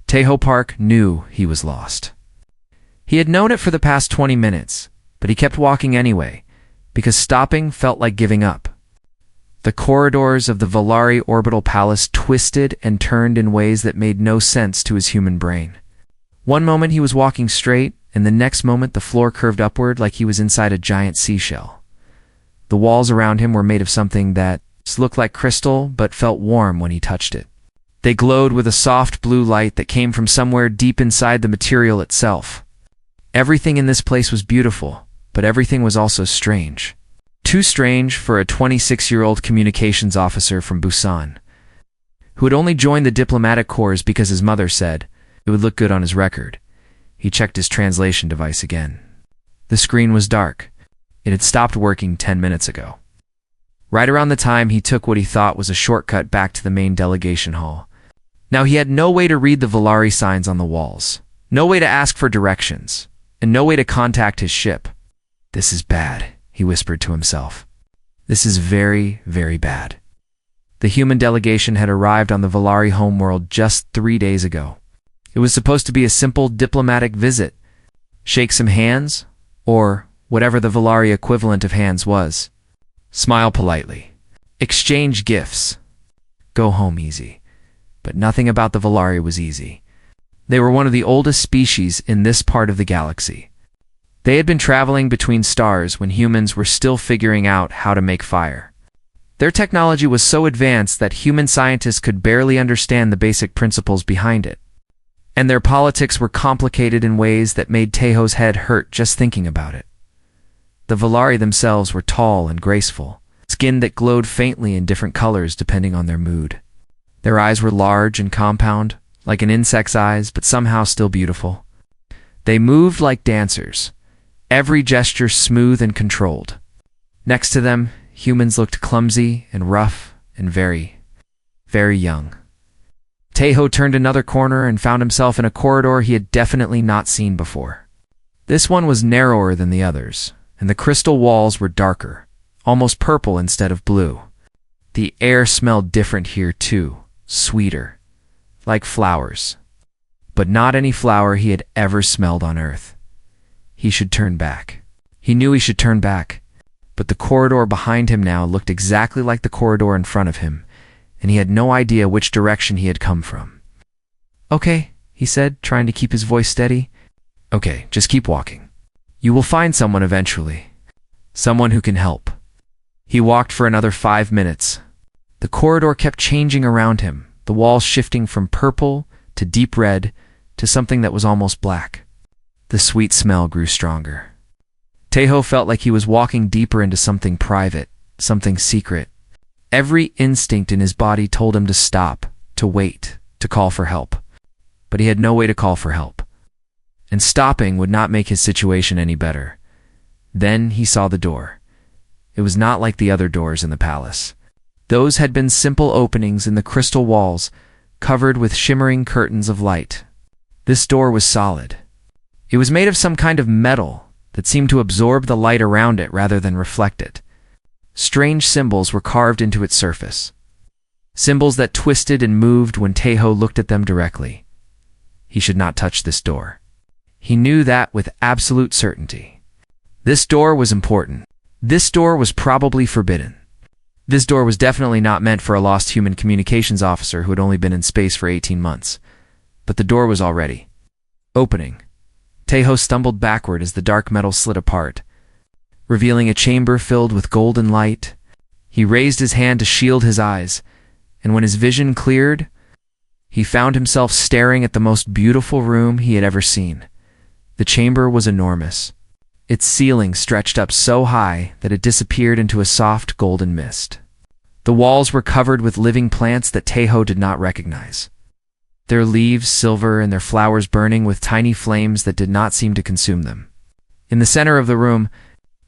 Tejo Park knew he was lost. He had known it for the past 20 minutes, but he kept walking anyway, because stopping felt like giving up. The corridors of the Valari Orbital Palace twisted and turned in ways that made no sense to his human brain. One moment he was walking straight, and the next moment the floor curved upward like he was inside a giant seashell. The walls around him were made of something that looked like crystal but felt warm when he touched it. They glowed with a soft blue light that came from somewhere deep inside the material itself. Everything in this place was beautiful, but everything was also strange. Too strange for a 26-year-old communications officer from Busan, who had only joined the diplomatic corps because his mother said it would look good on his record. He checked his translation device again. The screen was dark. It had stopped working 10 minutes ago. Right around the time he took what he thought was a shortcut back to the main delegation hall. Now he had no way to read the Valari signs on the walls, no way to ask for directions, and no way to contact his ship. "This is bad," he whispered to himself. "This is very, very bad." The human delegation had arrived on the Valari homeworld just 3 days ago. It was supposed to be a simple diplomatic visit. Shake some hands, or whatever the Valari equivalent of hands was. Smile politely. Exchange gifts. Go home easy. But nothing about the Valari was easy. They were one of the oldest species in this part of the galaxy. They had been traveling between stars when humans were still figuring out how to make fire. Their technology was so advanced that human scientists could barely understand the basic principles behind it. And their politics were complicated in ways that made Tejo's head hurt just thinking about it. The Valari themselves were tall and graceful, skin that glowed faintly in different colors depending on their mood. Their eyes were large and compound, like an insect's eyes, but somehow still beautiful. They moved like dancers, every gesture smooth and controlled. Next to them, humans looked clumsy and rough and very, very young. Tejo turned another corner and found himself in a corridor he had definitely not seen before. This one was narrower than the others, and the crystal walls were darker, almost purple instead of blue. The air smelled different here too, sweeter, like flowers. But not any flower he had ever smelled on Earth. He should turn back. He knew he should turn back, but the corridor behind him now looked exactly like the corridor in front of him, and he had no idea which direction he had come from. "Okay," he said, trying to keep his voice steady. "Okay, just keep walking. You will find someone eventually. Someone who can help." He walked for another 5 minutes. The corridor kept changing around him, the walls shifting from purple to deep red to something that was almost black. The sweet smell grew stronger. Tejo felt like he was walking deeper into something private, something secret. Every instinct in his body told him to stop, to wait, to call for help. But he had no way to call for help. And stopping would not make his situation any better. Then he saw the door. It was not like the other doors in the palace. Those had been simple openings in the crystal walls, covered with shimmering curtains of light. This door was solid. It was made of some kind of metal that seemed to absorb the light around it rather than reflect it. Strange symbols were carved into its surface. Symbols that twisted and moved when Tejo looked at them directly. He should not touch this door. He knew that with absolute certainty. This door was important. This door was probably forbidden. This door was definitely not meant for a lost human communications officer who had only been in space for 18 months. But the door was already opening. Tejo stumbled backward as the dark metal slid apart, revealing a chamber filled with golden light. He raised his hand to shield his eyes, and when his vision cleared, he found himself staring at the most beautiful room he had ever seen. The chamber was enormous. Its ceiling stretched up so high that it disappeared into a soft golden mist. The walls were covered with living plants that Tejo did not recognize. Their leaves silver and their flowers burning with tiny flames that did not seem to consume them. In the center of the room,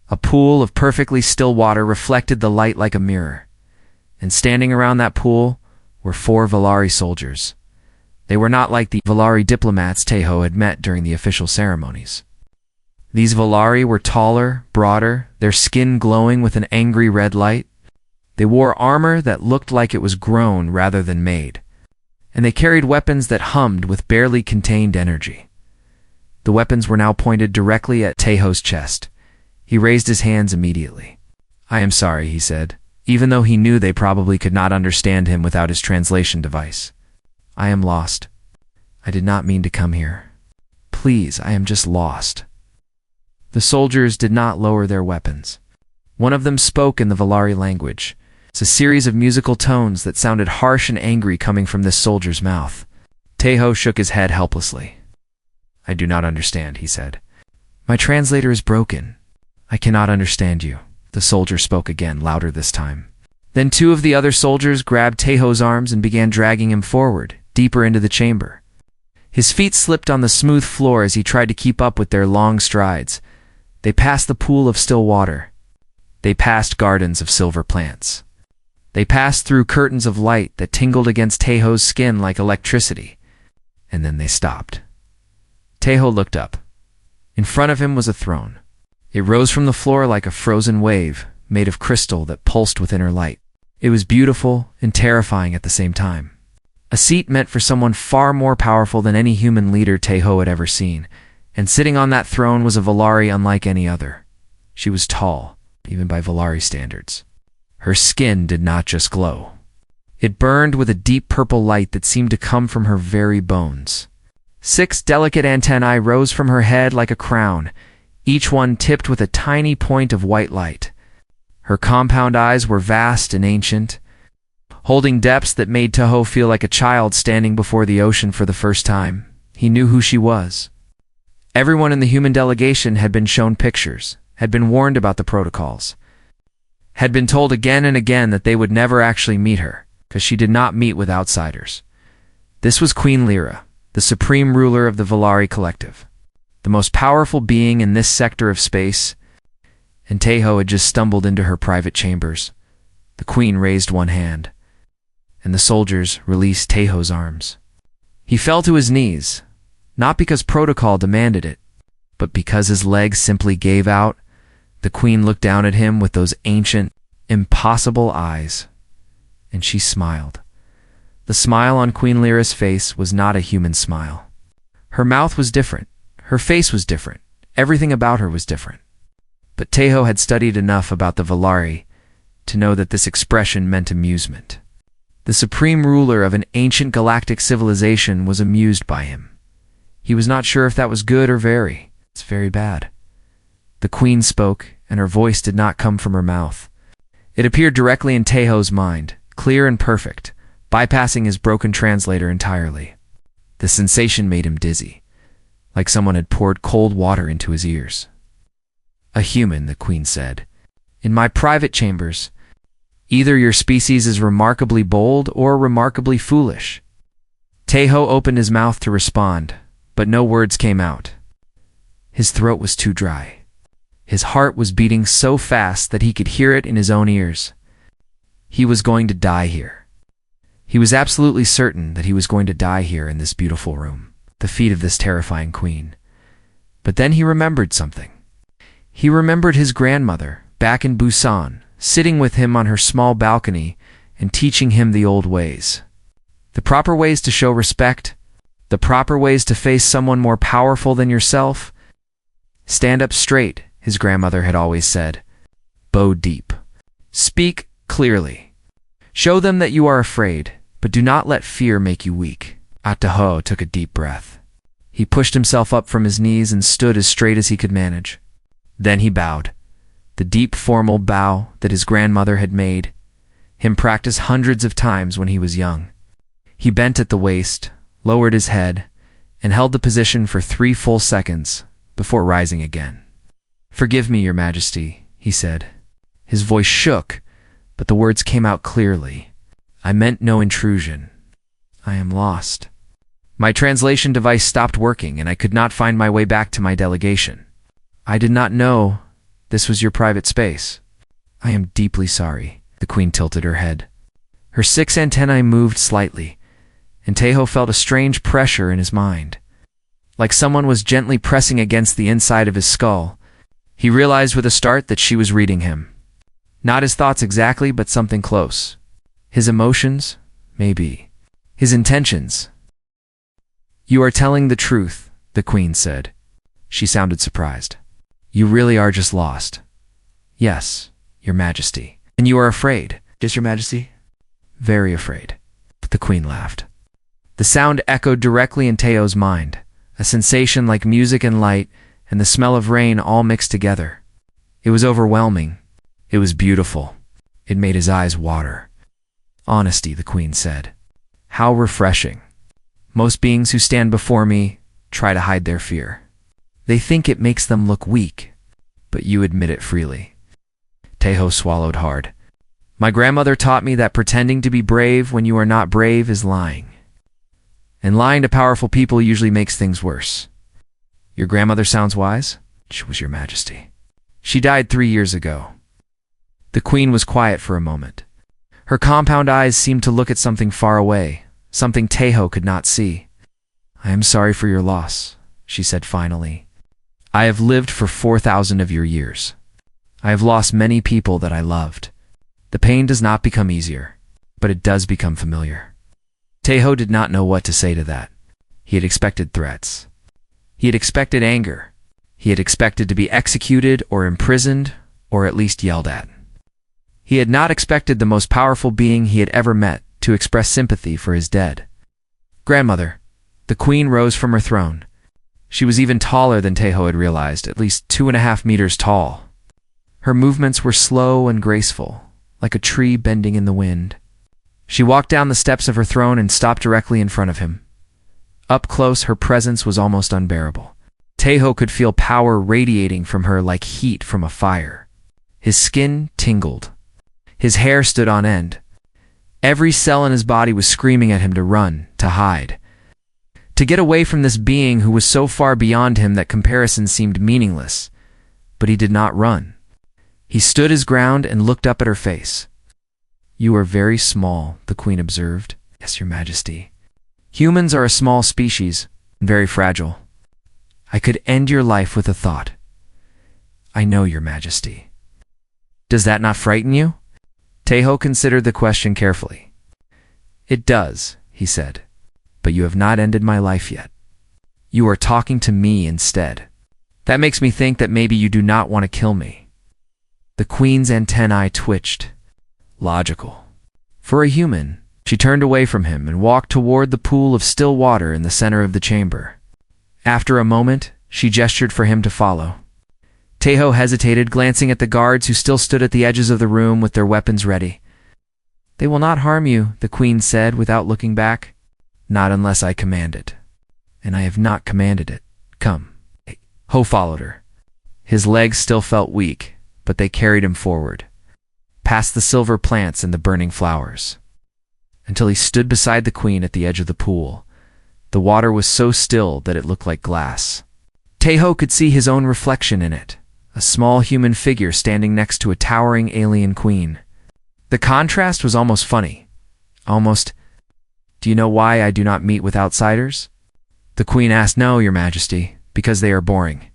a pool of perfectly still water reflected the light like a mirror. And standing around that pool were 4 Valari soldiers. They were not like the Valari diplomats Tejo had met during the official ceremonies. These Valari were taller, broader, their skin glowing with an angry red light. They wore armor that looked like it was grown rather than made. and they carried weapons that hummed with barely contained energy. The weapons were now pointed directly at Taeho's chest. He raised his hands immediately. "I am sorry," he said, even though he knew they probably could not understand him without his translation device. "I am lost. I did not mean to come here. Please, I am just lost." The soldiers did not lower their weapons. One of them spoke in the Valari language. It's a series of musical tones that sounded harsh and angry coming from this soldier's mouth. Taeho shook his head helplessly. "I do not understand," he said. "My translator is broken. I cannot understand you." The soldier spoke again, louder this time. Then two of the other soldiers grabbed Taeho's arms and began dragging him forward, deeper into the chamber. His feet slipped on the smooth floor as he tried to keep up with their long strides. They passed the pool of still water. They passed gardens of silver plants. They passed through curtains of light that tingled against Taeho's skin like electricity. And then they stopped. Taeho looked up. In front of him was a throne. It rose from the floor like a frozen wave, made of crystal that pulsed with inner light. It was beautiful and terrifying at the same time. A seat meant for someone far more powerful than any human leader Taeho had ever seen, and sitting on that throne was a Valari unlike any other. She was tall, even by Valari standards. Her skin did not just glow. It burned with a deep purple light that seemed to come from her very bones. 6 delicate antennae rose from her head like a crown, each one tipped with a tiny point of white light. Her compound eyes were vast and ancient, holding depths that made Taeho feel like a child standing before the ocean for the first time. He knew who she was. Everyone in the human delegation had been shown pictures, had been warned about the protocols, had been told again and again that they would never actually meet her, because she did not meet with outsiders. This was Queen Lyra, the supreme ruler of the Valari Collective, the most powerful being in this sector of space, and Taeho had just stumbled into her private chambers. The queen raised one hand, and the soldiers released Taeho's arms. He fell to his knees, not because protocol demanded it, but because his legs simply gave out. The queen looked down at him with those ancient, impossible eyes, and she smiled. The smile on Queen Lyra's face was not a human smile. Her mouth was different. Her face was different. Everything about her was different. But Taeho had studied enough about the Valari to know that this expression meant amusement. The supreme ruler of an ancient galactic civilization was amused by him. He was not sure if that was good or very. It's very bad. The queen spoke, and her voice did not come from her mouth. It appeared directly in Taeho's mind, clear and perfect, bypassing his broken translator entirely. The sensation made him dizzy, like someone had poured cold water into his ears. "A human," the queen said. "In my private chambers, either your species is remarkably bold or remarkably foolish." Taeho opened his mouth to respond, but no words came out. His throat was too dry. His heart was beating so fast that he could hear it in his own ears. He was going to die here. He was absolutely certain that he was going to die here in this beautiful room, at the feet of this terrifying queen. But then he remembered something. He remembered his grandmother, back in Busan, sitting with him on her small balcony and teaching him the old ways. The proper ways to show respect, the proper ways to face someone more powerful than yourself. Stand up straight, his grandmother had always said. Bow deep. Speak clearly. Show them that you are afraid, but do not let fear make you weak. Taeho took a deep breath. He pushed himself up from his knees and stood as straight as he could manage. Then he bowed. The deep formal bow that his grandmother had made him practice hundreds of times when he was young. He bent at the waist, lowered his head, and held the position for 3 full seconds before rising again. "Forgive me, Your Majesty," he said. His voice shook, but the words came out clearly. "I meant no intrusion. I am lost." My translation device stopped working, and I could not find my way back to my delegation. I did not know this was your private space. I am deeply sorry. The queen tilted her head. Her 6 antennae moved slightly, and Taeho felt a strange pressure in his mind. Like someone was gently pressing against the inside of his skull. He realized with a start that she was reading him. Not his thoughts exactly, but something close. His emotions? Maybe. his intentions. "You are telling the truth," the queen said. She sounded surprised. "You really are just lost." "Yes, your majesty." "And you are afraid?" "Yes, your majesty." "Very afraid." But the queen laughed. The sound echoed directly in Teo's mind, a sensation like music and light and the smell of rain all mixed together. It was overwhelming. It was beautiful. It made his eyes water. "Honesty," the queen said. "How refreshing. Most beings who stand before me try to hide their fear. They think it makes them look weak, but you admit it freely." Teo swallowed hard. "My grandmother taught me that pretending to be brave when you are not brave is lying. And lying to powerful people usually makes things worse." "Your grandmother sounds wise?" "She was, your majesty. She died 3 years ago." The queen was quiet for a moment. Her compound eyes seemed to look at something far away, something Tejo could not see. "I am sorry for your loss," she said finally. "I have lived for 4,000 of your years. I have lost many people that I loved. The pain does not become easier, but it does become familiar." Tejo did not know what to say to that. He had expected threats. He had expected anger. He had expected to be executed or imprisoned or at least yelled at. He had not expected the most powerful being he had ever met to express sympathy for his dead. "Grandmother." The queen rose from her throne. She was even taller than Tejo had realized, at least 2.5 meters tall. Her movements were slow and graceful, like a tree bending in the wind. She walked down the steps of her throne and stopped directly in front of him. Up close, her presence was almost unbearable. Tejo could feel power radiating from her like heat from a fire. His skin tingled. His hair stood on end. Every cell in his body was screaming at him to run, to hide, to get away from this being who was so far beyond him that comparison seemed meaningless. But he did not run. He stood his ground and looked up at her face. "You are very small," the queen observed. "Yes, your majesty. Humans are a small species, and very fragile. I could end your life with a thought." "I know, your majesty." "Does that not frighten you?" Tejo considered the question carefully. "It does," he said, "but you have not ended my life yet. You are talking to me instead. That makes me think that maybe you do not want to kill me." The queen's antennae twitched. Logical. For a human, she turned away from him and walked toward the pool of still water in the center of the chamber. After a moment, she gestured for him to follow. Tejo hesitated, glancing at the guards who still stood at the edges of the room with their weapons ready. "They will not harm you," the queen said without looking back. "Not unless I command it. And I have not commanded it. Come." Ho followed her. His legs still felt weak, but they carried him forward, past the silver plants and the burning flowers, until he stood beside the queen at the edge of the pool. The water was so still that it looked like glass. Tejo could see his own reflection in it, a small human figure standing next to a towering alien queen. The contrast was almost funny. Almost, "Do you know why I do not meet with outsiders?" The queen asked. "No, your majesty, because they are boring."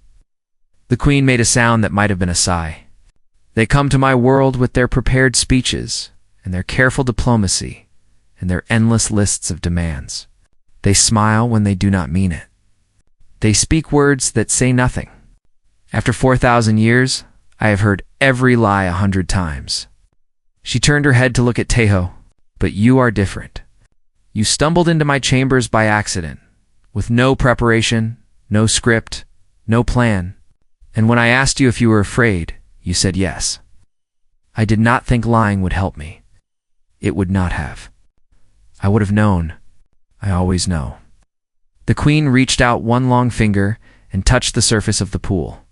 The queen made a sound that might have been a sigh. "They come to my world with their prepared speeches and their careful diplomacy and their endless lists of demands. They smile when they do not mean it. They speak words that say nothing. After 4,000 years, I have heard every lie 100 times." She turned her head to look at Tejo. "But you are different. You stumbled into my chambers by accident, with no preparation, no script, no plan. And when I asked you if you were afraid, you said yes. I did not think lying would help me. It would not have. I would have known. I always know." The queen reached out one long finger and touched the surface of the pool.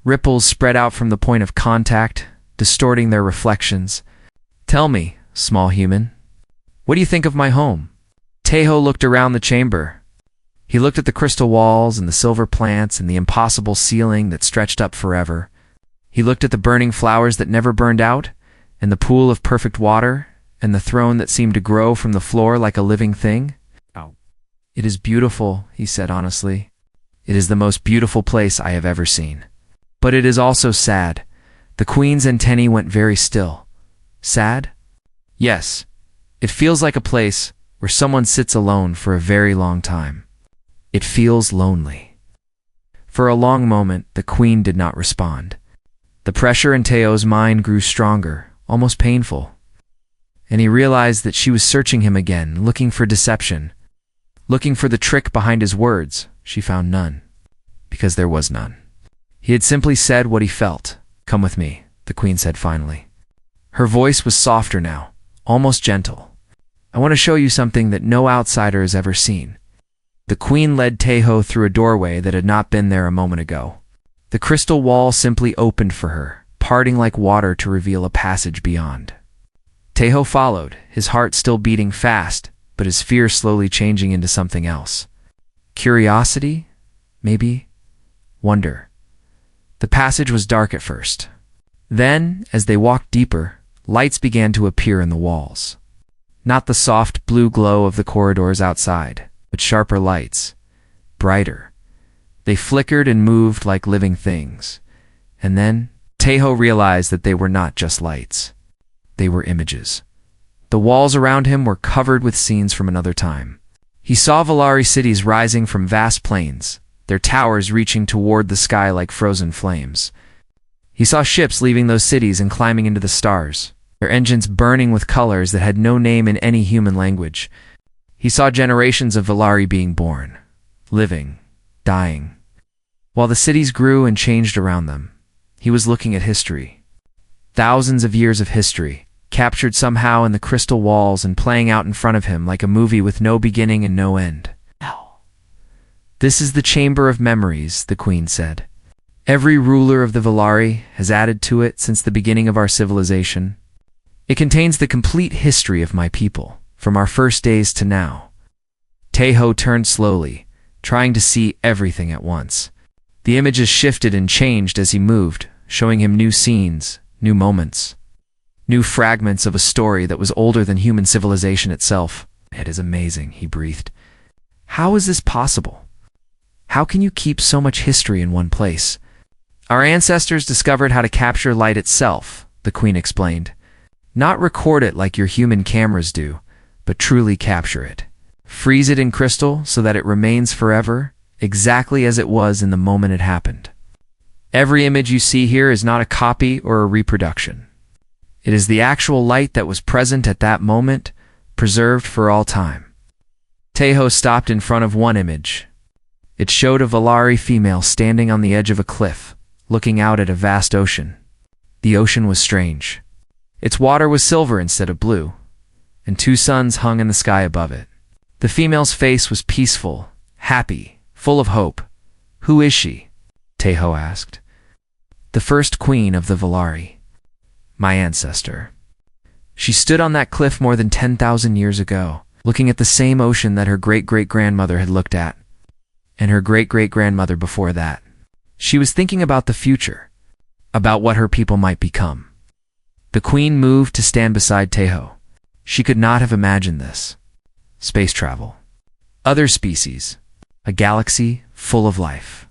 Ripples spread out from the point of contact, distorting their reflections. "Tell me, small human, what do you think of my home?" Tejo looked around the chamber. He looked at the crystal walls and the silver plants and the impossible ceiling that stretched up forever. He looked at the burning flowers that never burned out, and the pool of perfect water, and the throne that seemed to grow from the floor like a living thing. "It is beautiful," he said honestly. "It is the most beautiful place I have ever seen. But it is also sad." The queen's antennae went very still. "Sad?" "Yes. It feels like a place where someone sits alone for a very long time. It feels lonely. For a long moment, the queen did not respond. The pressure in Teo's mind grew stronger, almost painful. And he realized that she was searching him again, looking for deception. Looking for the trick behind his words. She found none. Because there was none. He had simply said what he felt. "Come with me," the queen said finally. Her voice was softer now, almost gentle. "I want to show you something that no outsider has ever seen." The queen led Teho through a doorway that had not been there a moment ago. The crystal wall simply opened for her, parting like water to reveal a passage beyond. Teho followed, his heart still beating fast, but his fear slowly changing into something else. Curiosity? Maybe? Wonder. The passage was dark at first. Then, as they walked deeper, lights began to appear in the walls. Not the soft blue glow of the corridors outside, but sharper lights, brighter. They flickered and moved like living things. And then, Teho realized that they were not just lights. They were images. The walls around him were covered with scenes from another time. He saw Valari cities rising from vast plains, their towers reaching toward the sky like frozen flames. He saw ships leaving those cities and climbing into the stars, their engines burning with colors that had no name in any human language. He saw generations of Valari being born, living, dying. While the cities grew and changed around them, he was looking at history. Thousands of years of history, captured somehow in the crystal walls and playing out in front of him like a movie with no beginning and no end. "This is the Chamber of Memories," the queen said. "Every ruler of the Valari has added to it since the beginning of our civilization. It contains the complete history of my people, from our first days to now." Teho turned slowly, trying to see everything at once. The images shifted and changed as he moved, showing him new scenes, new moments, new fragments of a story that was older than human civilization itself. "It is amazing," he breathed. "How is this possible? How can you keep so much history in one place?" "Our ancestors discovered how to capture light itself," the queen explained. "Not record it like your human cameras do, but truly capture it. Freeze it in crystal so that it remains forever, exactly as it was in the moment it happened. Every image you see here is not a copy or a reproduction. It is the actual light that was present at that moment, preserved for all time." Teho stopped in front of one image. It showed a Valari female standing on the edge of a cliff, looking out at a vast ocean. The ocean was strange. Its water was silver instead of blue, and two suns hung in the sky above it. The female's face was peaceful, happy, full of hope. "Who is she?" Teho asked. "The first queen of the Valari. My ancestor. She stood on that cliff more than 10,000 years ago, looking at the same ocean that her great-great-grandmother had looked at, and her great-great-grandmother before that. She was thinking about the future, about what her people might become." The queen moved to stand beside Teho. She could not have imagined this. Space travel. Other species. A galaxy full of life.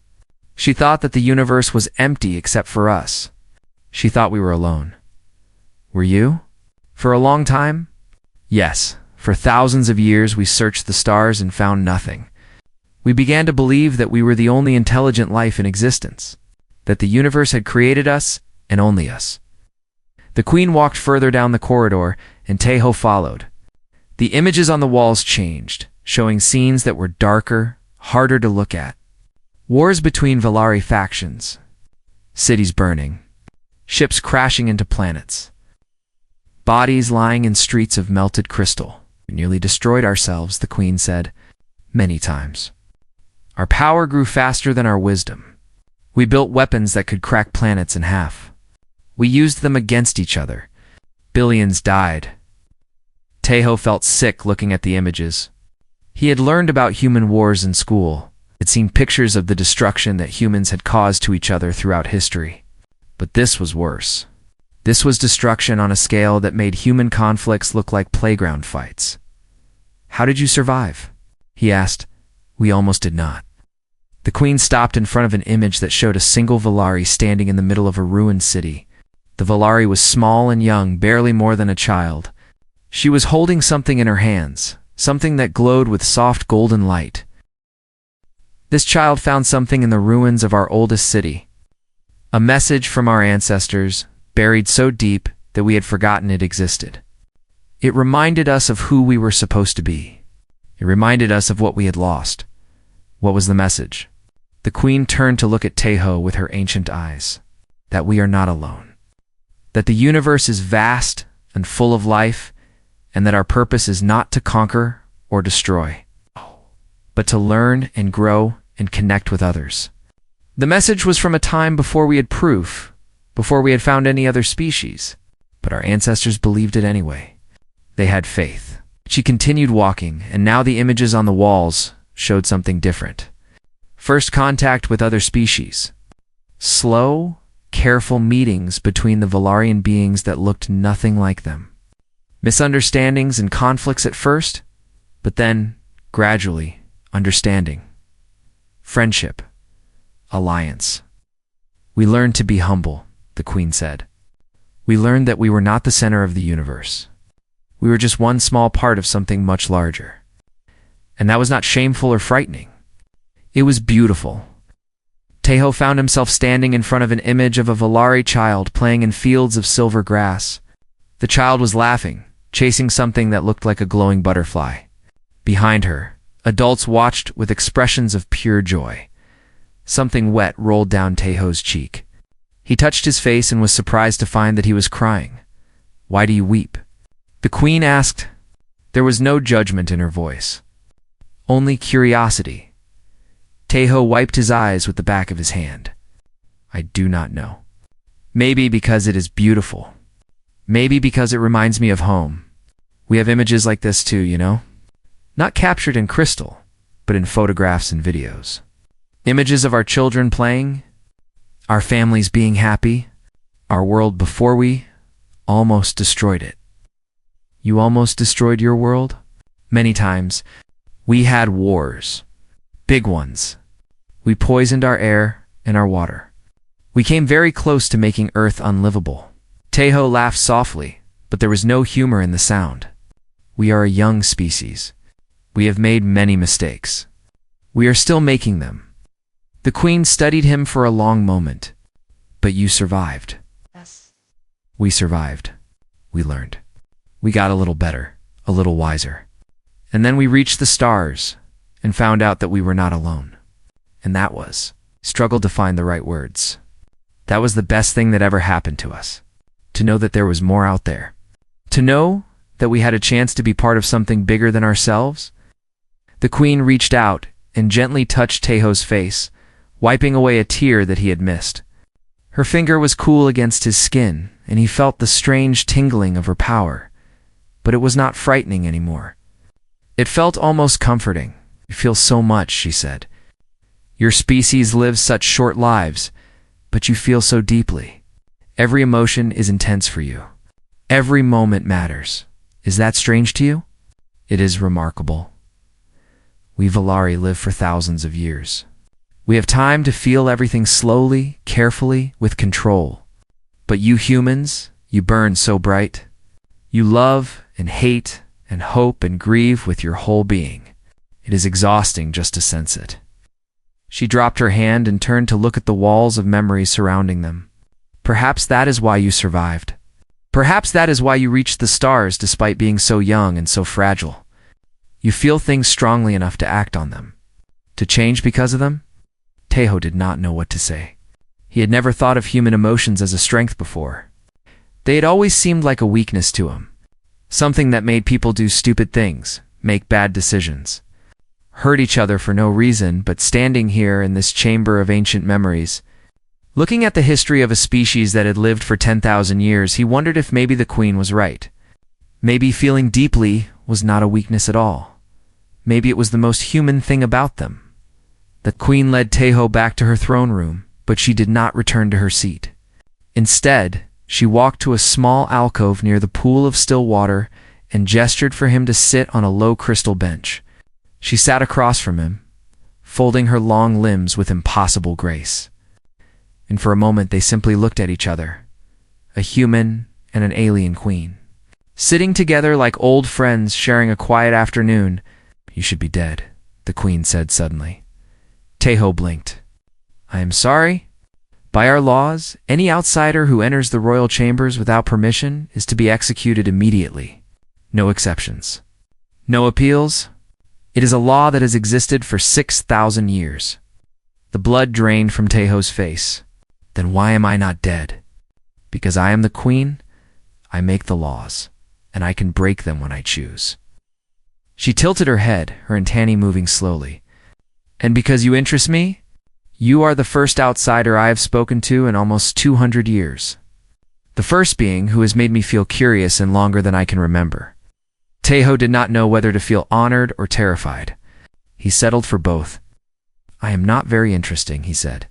She thought that the universe was empty except for us. She thought we were alone. "Were you?" "For a long time?" "Yes. For thousands of years we searched the stars and found nothing. We began to believe that we were the only intelligent life in existence, that the universe had created us and only us." The queen walked further down the corridor, and Teho followed. The images on the walls changed, showing scenes that were darker, harder to look at. Wars between Valari factions. Cities burning. Ships crashing into planets. Bodies lying in streets of melted crystal. "We nearly destroyed ourselves," the queen said, "many times. Our power grew faster than our wisdom. We built weapons that could crack planets in half. We used them against each other. Billions died." Teho felt sick looking at the images. He had learned about human wars in school, had seen pictures of the destruction that humans had caused to each other throughout history. But this was worse. This was destruction on a scale that made human conflicts look like playground fights. "How did you survive?" he asked. "We almost did not." The queen stopped in front of an image that showed a single Valari standing in the middle of a ruined city. The Valari was small and young, barely more than a child. She was holding something in her hands, something that glowed with soft golden light. This child found something in the ruins of our oldest city, a message from our ancestors, buried so deep that we had forgotten it existed. It reminded us of who we were supposed to be. It reminded us of what we had lost. What was the message? The queen turned to look at Taeho with her ancient eyes. That we are not alone. That the universe is vast and full of life, and that our purpose is not to conquer or destroy, but to learn and grow and connect with others. The message was from a time before we had proof, before we had found any other species, but our ancestors believed it anyway. They had faith. She continued walking, and now the images on the walls showed something different. First contact with other species. Slow, careful meetings between the Valarian beings that looked nothing like them. Misunderstandings and conflicts at first, but then, gradually, understanding. Friendship. Alliance. We learned to be humble, the queen said. We learned that we were not the center of the universe. We were just one small part of something much larger. And that was not shameful or frightening. It was beautiful. Taeho found himself standing in front of an image of a Valari child playing in fields of silver grass. The child was laughing, chasing something that looked like a glowing butterfly. Behind her, adults watched with expressions of pure joy. Something wet rolled down Taeho's cheek. He touched his face and was surprised to find that he was crying. "Why do you weep?" The queen asked. There was no judgment in her voice. Only curiosity. Taeho wiped his eyes with the back of his hand. "I do not know. Maybe because it is beautiful. Maybe because it reminds me of home. We have images like this too, you know? Not captured in crystal, but in photographs and videos. Images of our children playing, our families being happy, our world before we almost destroyed it." You almost destroyed your world? Many times. We had wars. Big ones. We poisoned our air and our water. We came very close to making Earth unlivable. Taeho laughed softly, but there was no humor in the sound. We are a young species. We have made many mistakes. We are still making them. The queen studied him for a long moment. But you survived. Yes. We survived. We learned. We got a little better, a little wiser. And then we reached the stars and found out that we were not alone. And that was, struggled to find the right words. That was the best thing that ever happened to us. To know that there was more out there. To know that we had a chance to be part of something bigger than ourselves. The queen reached out and gently touched Taeho's face, wiping away a tear that he had missed. Her finger was cool against his skin, and he felt the strange tingling of her power. But it was not frightening anymore. It felt almost comforting. "You feel so much," she said. "Your species lives such short lives, but you feel so deeply. Every emotion is intense for you. Every moment matters. Is that strange to you?" "It is remarkable. We Valari live for thousands of years. We have time to feel everything slowly, carefully, with control. But you humans, you burn so bright. You love and hate and hope and grieve with your whole being. It is exhausting just to sense it." She dropped her hand and turned to look at the walls of memories surrounding them. "Perhaps that is why you survived. Perhaps that is why you reached the stars despite being so young and so fragile. You feel things strongly enough to act on them. To change because of them?" Taeho did not know what to say. He had never thought of human emotions as a strength before. They had always seemed like a weakness to him. Something that made people do stupid things, make bad decisions, hurt each other for no reason. But standing here in this chamber of ancient memories, looking at the history of a species that had lived for 10,000 years, he wondered if maybe the queen was right. Maybe feeling deeply was not a weakness at all. Maybe it was the most human thing about them. The queen led Taeho back to her throne room, but she did not return to her seat. Instead, she walked to a small alcove near the pool of still water and gestured for him to sit on a low crystal bench. She sat across from him, folding her long limbs with impossible grace. And for a moment they simply looked at each other, a human and an alien queen. sitting together like old friends sharing a quiet afternoon. You should be dead, the queen said suddenly. Teho blinked. I am sorry. By our laws, any outsider who enters the royal chambers without permission is to be executed immediately. No exceptions. No appeals. It is a law that has existed for 6,000 years. The blood drained from Teho's face. Then why am I not dead? Because I am the queen, I make the laws, and I can break them when I choose. She tilted her head, her antennae moving slowly. And because you interest me, you are the first outsider I have spoken to in almost 200 years. The first being who has made me feel curious and longer than I can remember. Teho did not know whether to feel honored or terrified. He settled for both. I am not very interesting, he said.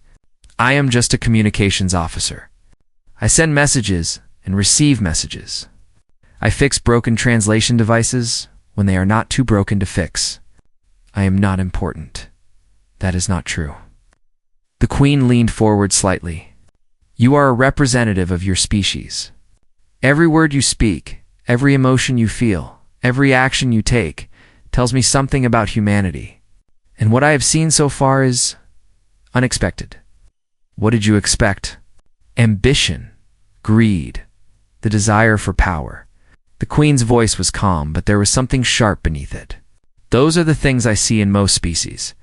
I am just a communications officer. I send messages and receive messages. I fix broken translation devices when they are not too broken to fix. I am not important. That is not true. The queen leaned forward slightly. You are a representative of your species. Every word you speak, every emotion you feel, every action you take, tells me something about humanity. And what I have seen so far is unexpected. What did you expect? Ambition, greed, the desire for power. The queen's voice was calm, but there was something sharp beneath it. Those are the things I see in most species.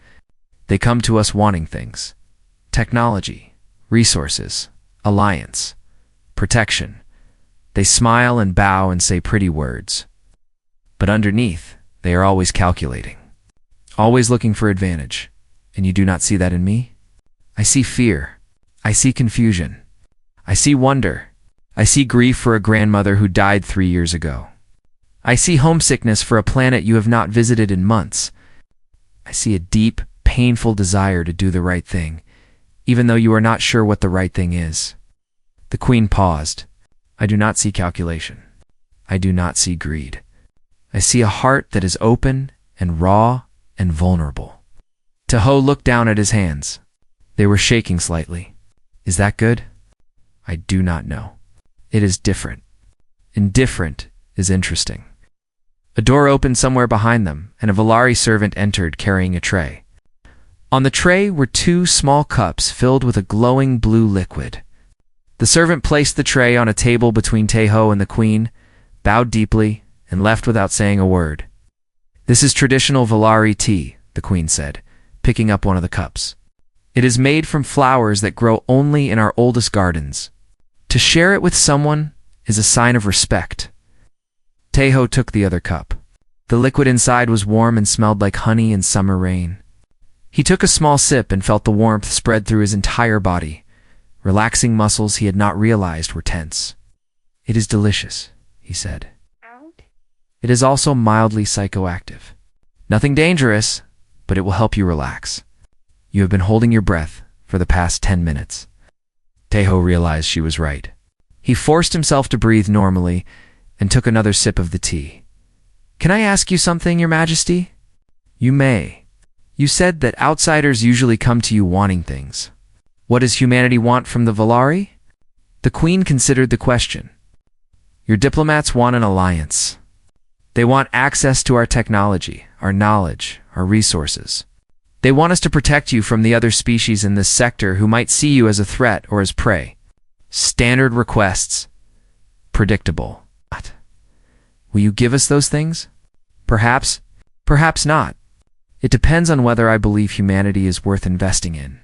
They come to us wanting things. Technology, resources, alliance, protection. They smile and bow and say pretty words. But underneath, they are always calculating. Always looking for advantage. And you do not see that in me? I see fear. I see confusion. I see wonder. I see grief for a grandmother who died 3 years ago. I see homesickness for a planet you have not visited in months. I see a deep, painful desire to do the right thing, even though you are not sure what the right thing is. The queen paused. I do not see calculation. I do not see greed. I see a heart that is open and raw and vulnerable. Teho looked down at his hands. They were shaking slightly. Is that good? I do not know. It is different. Indifferent is interesting. A door opened somewhere behind them, and a Valari servant entered carrying a tray. On the tray were 2 small cups filled with a glowing blue liquid. The servant placed the tray on a table between Teho and the queen, bowed deeply, and left without saying a word. This is traditional Valari tea, the queen said, picking up one of the cups. It is made from flowers that grow only in our oldest gardens. To share it with someone is a sign of respect. Teho took the other cup. The liquid inside was warm and smelled like honey and summer rain. He took a small sip and felt the warmth spread through his entire body. Relaxing muscles he had not realized were tense. It is delicious, he said. It is also mildly psychoactive. Nothing dangerous, but it will help you relax. You have been holding your breath for the past 10 minutes. Teho realized she was right. He forced himself to breathe normally and took another sip of the tea. Can I ask you something, Your Majesty? You may. You said that outsiders usually come to you wanting things. What does humanity want from the Valari? The queen considered the question. Your diplomats want an alliance. They want access to our technology, our knowledge, our resources. They want us to protect you from the other species in this sector who might see you as a threat or as prey. Standard requests. Predictable. Will you give us those things? Perhaps. Perhaps not. It depends on whether I believe humanity is worth investing in.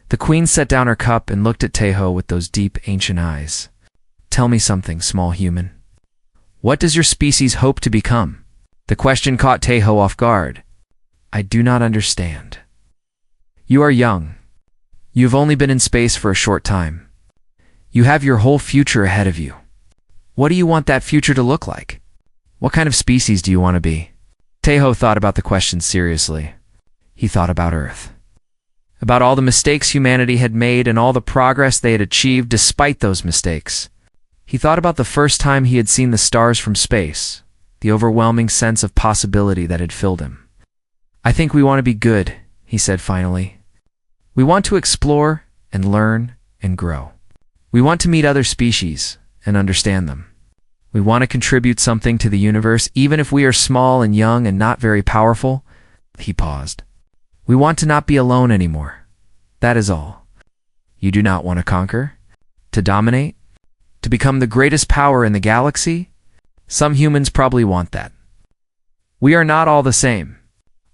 The queen set down her cup and looked at Teho with those deep, ancient eyes. Tell me something, small human. What does your species hope to become? The question caught Teho off guard. I do not understand. You are young. You have only been in space for a short time. You have your whole future ahead of you. What do you want that future to look like? What kind of species do you want to be? Teho thought about the question seriously. He thought about Earth. About all the mistakes humanity had made and all the progress they had achieved despite those mistakes. He thought about the first time he had seen the stars from space, the overwhelming sense of possibility that had filled him. I think we want to be good, he said finally. We want to explore and learn and grow. We want to meet other species and understand them. We want to contribute something to the universe, even if we are small and young and not very powerful." He paused. "We want to not be alone anymore. That is all. You do not want to conquer? To dominate? To become the greatest power in the galaxy? Some humans probably want that. We are not all the same.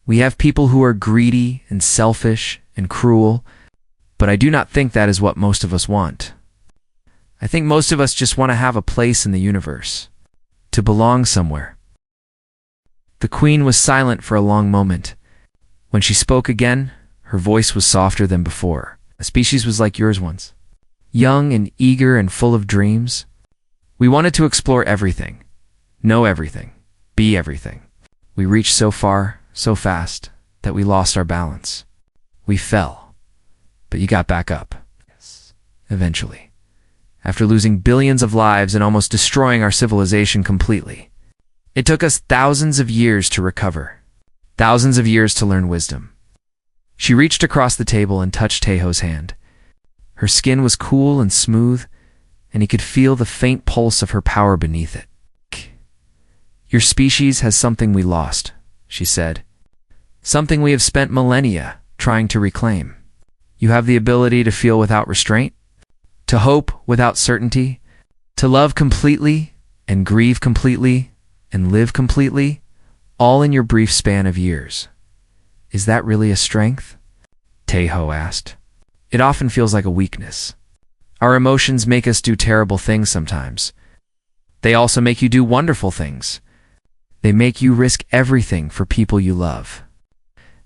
We have people who are greedy and selfish and cruel, but I do not think that is what most of us want. I think most of us just want to have a place in the universe, to belong somewhere." The Queen was silent for a long moment. When she spoke again, her voice was softer than before. "A species was like yours once, young and eager and full of dreams. We wanted to explore everything, know everything, be everything. We reached so far, so fast, that we lost our balance. We fell, but you got back up. Yes. Eventually. After losing billions of lives and almost destroying our civilization completely. It took us thousands of years to recover, thousands of years to learn wisdom." She reached across the table and touched Taeho's hand. Her skin was cool and smooth, and he could feel the faint pulse of her power beneath it. "Your species has something we lost," she said. "Something we have spent millennia trying to reclaim. You have the ability to feel without restraint, to hope without certainty, to love completely and grieve completely and live completely, all in your brief span of years. Is that really a strength?" Taeho asked. "It often feels like a weakness. Our emotions make us do terrible things sometimes. They also make you do wonderful things. They make you risk everything for people you love.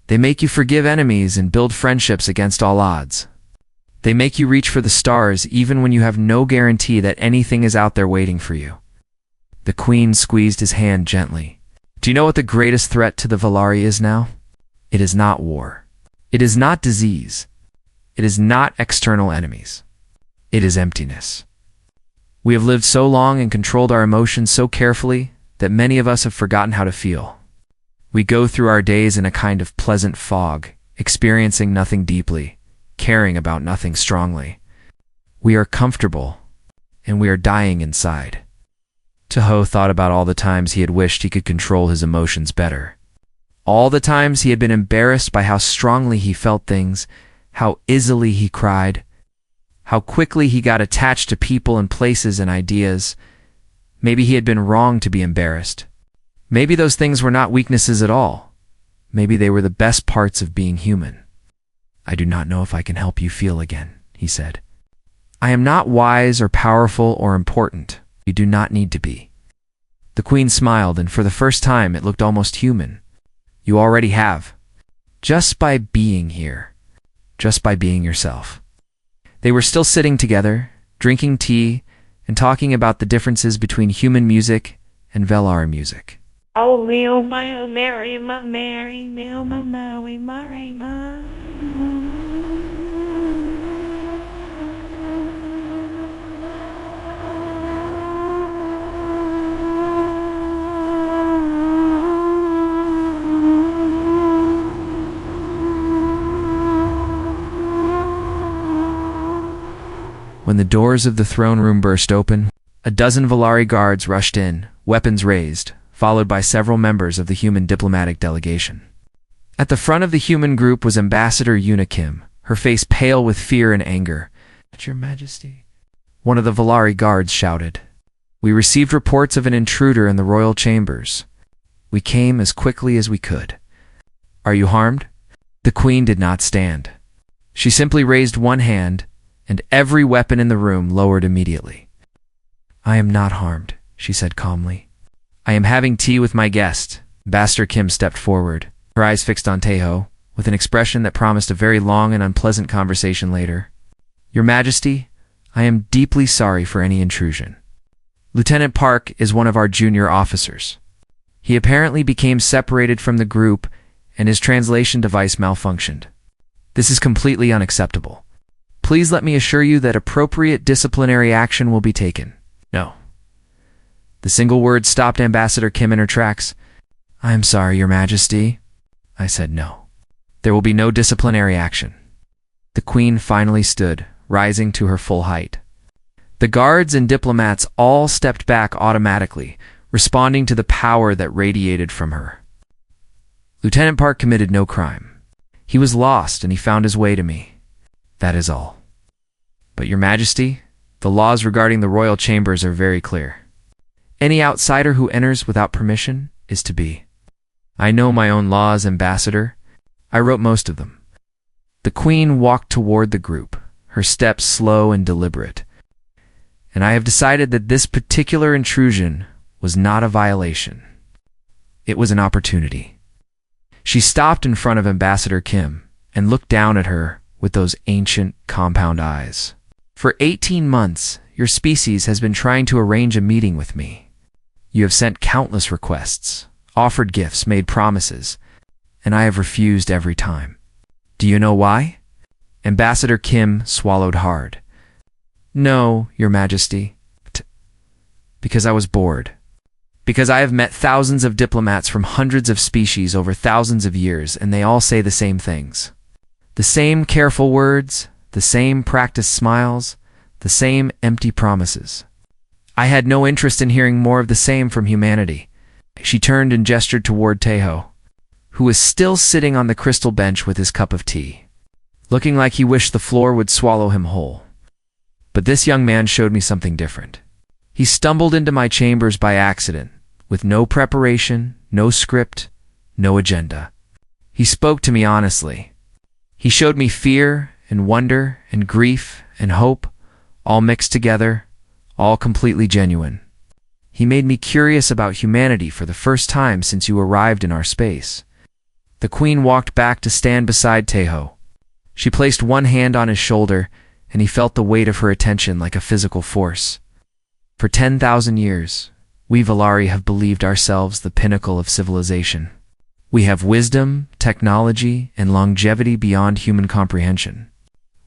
They make you forgive enemies and build friendships against all odds. They make you reach for the stars even when you have no guarantee that anything is out there waiting for you." The Queen squeezed his hand gently. "Do you know what the greatest threat to the Valari is now? It is not war. It is not disease. It is not external enemies. It is emptiness. We have lived so long and controlled our emotions so carefully that many of us have forgotten how to feel. We go through our days in a kind of pleasant fog, experiencing nothing deeply, caring about nothing strongly. We are comfortable, and we are dying inside." Taeho thought about all the times he had wished he could control his emotions better. All the times he had been embarrassed by how strongly he felt things, how easily he cried, how quickly he got attached to people and places and ideas. Maybe he had been wrong to be embarrassed. Maybe those things were not weaknesses at all. Maybe they were the best parts of being human. "I do not know if I can help you feel again," he said. "I am not wise or powerful or important. You do not need to be." The Queen smiled, and for the first time it looked almost human. "You already have. Just by being here. Just by being yourself." They were still sitting together, drinking tea, and talking about the differences between human music and Velar music. Oh, Lil, my Mary, my Mary, Lil, my Mary, my. When the doors of the throne room burst open, a dozen Valari guards rushed in, weapons raised, followed by several members of the human diplomatic delegation. At the front of the human group was Ambassador Yuna Kim, her face pale with fear and anger. "Your Majesty," one of the Valari guards shouted. "We received reports of an intruder in the royal chambers. We came as quickly as we could. Are you harmed?" The Queen did not stand. She simply raised one hand, and every weapon in the room lowered immediately. "I am not harmed," she said calmly. "I am having tea with my guest." Ambassador Kim stepped forward, her eyes fixed on Taeho, with an expression that promised a very long and unpleasant conversation later. "Your Majesty, I am deeply sorry for any intrusion. Lieutenant Park is one of our junior officers. He apparently became separated from the group and his translation device malfunctioned. This is completely unacceptable. Please let me assure you that appropriate disciplinary action will be taken." "No." The single word stopped Ambassador Kim in her tracks. "I am sorry, Your Majesty." I said no. "There will be no disciplinary action." The Queen finally stood, rising to her full height. The guards and diplomats all stepped back automatically, responding to the power that radiated from her. Lieutenant Park committed no crime. He was lost and he found his way to me. That is all. But Your Majesty, the laws regarding the royal chambers are very clear. Any outsider who enters without permission is to be. I know my own laws, Ambassador. I wrote most of them. The Queen walked toward the group, her steps slow and deliberate. And I have decided that this particular intrusion was not a violation. It was an opportunity. She stopped in front of Ambassador Kim and looked down at her with those ancient, compound eyes. For 18 months, your species has been trying to arrange a meeting with me. You have sent countless requests, offered gifts, made promises, and I have refused every time. Do you know why? Ambassador Kim swallowed hard. No, Your Majesty. Because I was bored. Because I have met thousands of diplomats from hundreds of species over thousands of years, and they all say the same things. The same careful words, the same practiced smiles, the same empty promises. I had no interest in hearing more of the same from humanity. She turned and gestured toward Taeho, who was still sitting on the crystal bench with his cup of tea, looking like he wished the floor would swallow him whole. But this young man showed me something different. He stumbled into my chambers by accident, with no preparation, no script, no agenda. He spoke to me honestly. He showed me fear and wonder and grief and hope, all mixed together, all completely genuine. He made me curious about humanity for the first time since you arrived in our space. The Queen walked back to stand beside Taeho. She placed one hand on his shoulder, and he felt the weight of her attention like a physical force. For 10,000 years, we Valari have believed ourselves the pinnacle of civilization. We have wisdom, technology, and longevity beyond human comprehension.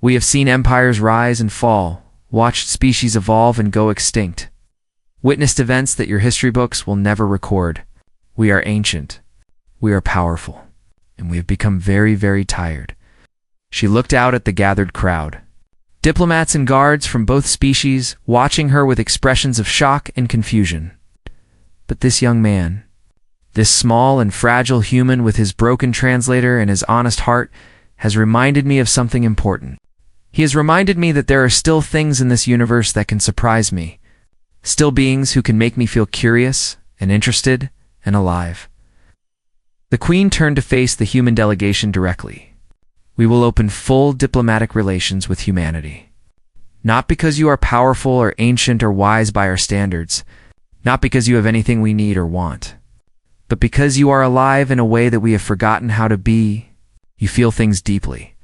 We have seen empires rise and fall, watched species evolve and go extinct, witnessed events that your history books will never record. We are ancient, we are powerful, and we have become very, very tired. She looked out at the gathered crowd. Diplomats and guards from both species watching her with expressions of shock and confusion. But this young man, this small and fragile human with his broken translator and his honest heart, has reminded me of something important. He has reminded me that there are still things in this universe that can surprise me, still beings who can make me feel curious and interested and alive. The Queen turned to face the human delegation directly. We will open full diplomatic relations with humanity. Not because you are powerful or ancient or wise by our standards, not because you have anything we need or want, but because you are alive in a way that we have forgotten how to be. You feel things deeply.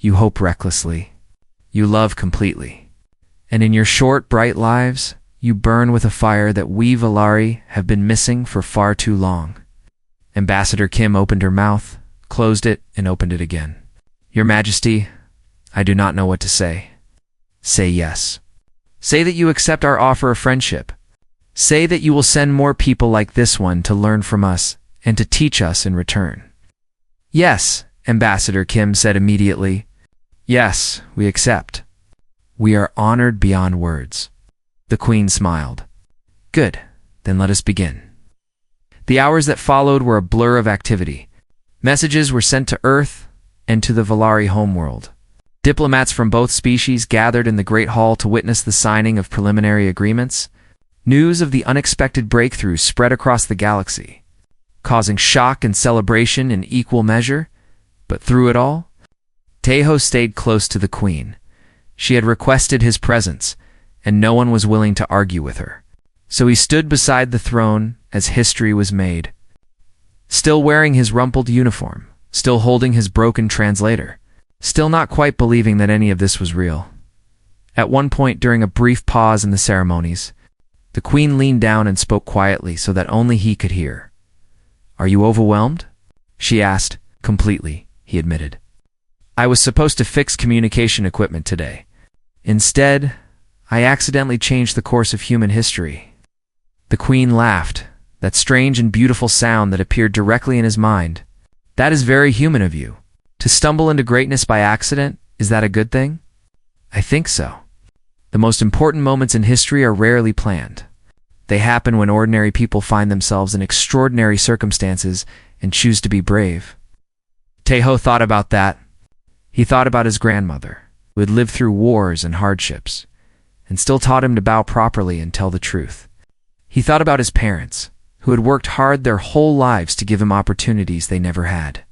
You hope recklessly. You love completely. And in your short, bright lives, you burn with a fire that we Valari have been missing for far too long. Ambassador Kim opened her mouth, closed it, and opened it again. Your Majesty, I do not know what to say. Say yes. Say that you accept our offer of friendship. Say that you will send more people like this one to learn from us and to teach us in return. Yes, Ambassador Kim said immediately. Yes, we accept. We are honored beyond words. The Queen smiled. Good, then let us begin. The hours that followed were a blur of activity. Messages were sent to Earth and to the Valari homeworld. Diplomats from both species gathered in the Great Hall to witness the signing of preliminary agreements. News of the unexpected breakthroughs spread across the galaxy, causing shock and celebration in equal measure. But through it all, Taeho stayed close to the Queen. She had requested his presence, and no one was willing to argue with her. So he stood beside the throne as history was made, still wearing his rumpled uniform, still holding his broken translator, still not quite believing that any of this was real. At one point during a brief pause in the ceremonies, the Queen leaned down and spoke quietly so that only he could hear. Are you overwhelmed? She asked. Completely, he admitted. I was supposed to fix communication equipment today. Instead, I accidentally changed the course of human history. The Queen laughed, that strange and beautiful sound that appeared directly in his mind. That is very human of you. To stumble into greatness by accident, is that a good thing? I think so. The most important moments in history are rarely planned. They happen when ordinary people find themselves in extraordinary circumstances and choose to be brave. Taeho thought about that. He thought about his grandmother, who had lived through wars and hardships, and still taught him to bow properly and tell the truth. He thought about his parents, who had worked hard their whole lives to give him opportunities they never had.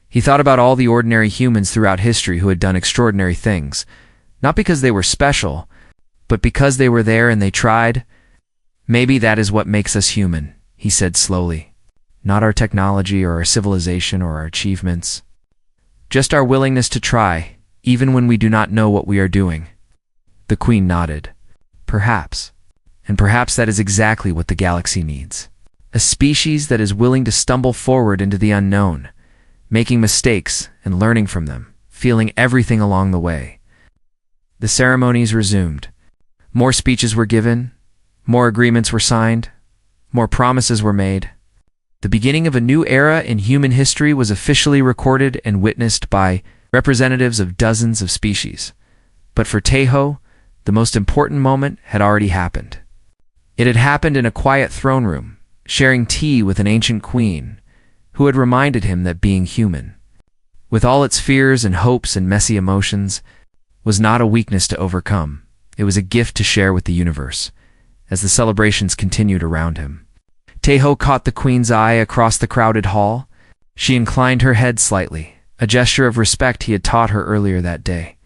He thought about all the ordinary humans throughout history who had done extraordinary things, not because they were special, but because they were there and they tried. Maybe that is what makes us human, he said slowly. Not our technology or our civilization or our achievements. Just our willingness to try, even when we do not know what we are doing. The Queen nodded. Perhaps. And perhaps that is exactly what the galaxy needs. A species that is willing to stumble forward into the unknown, making mistakes and learning from them, feeling everything along the way. The ceremonies resumed. More speeches were given, more agreements were signed, more promises were made. The beginning of a new era in human history was officially recorded and witnessed by representatives of dozens of species. But for Taeho, the most important moment had already happened. It had happened in a quiet throne room, sharing tea with an ancient queen, who had reminded him that being human, with all its fears and hopes and messy emotions, was not a weakness to overcome. It was a gift to share with the universe, as the celebrations continued around him. Taeho caught the queen's eye across the crowded hall. She inclined her head slightly, a gesture of respect he had taught her earlier that day.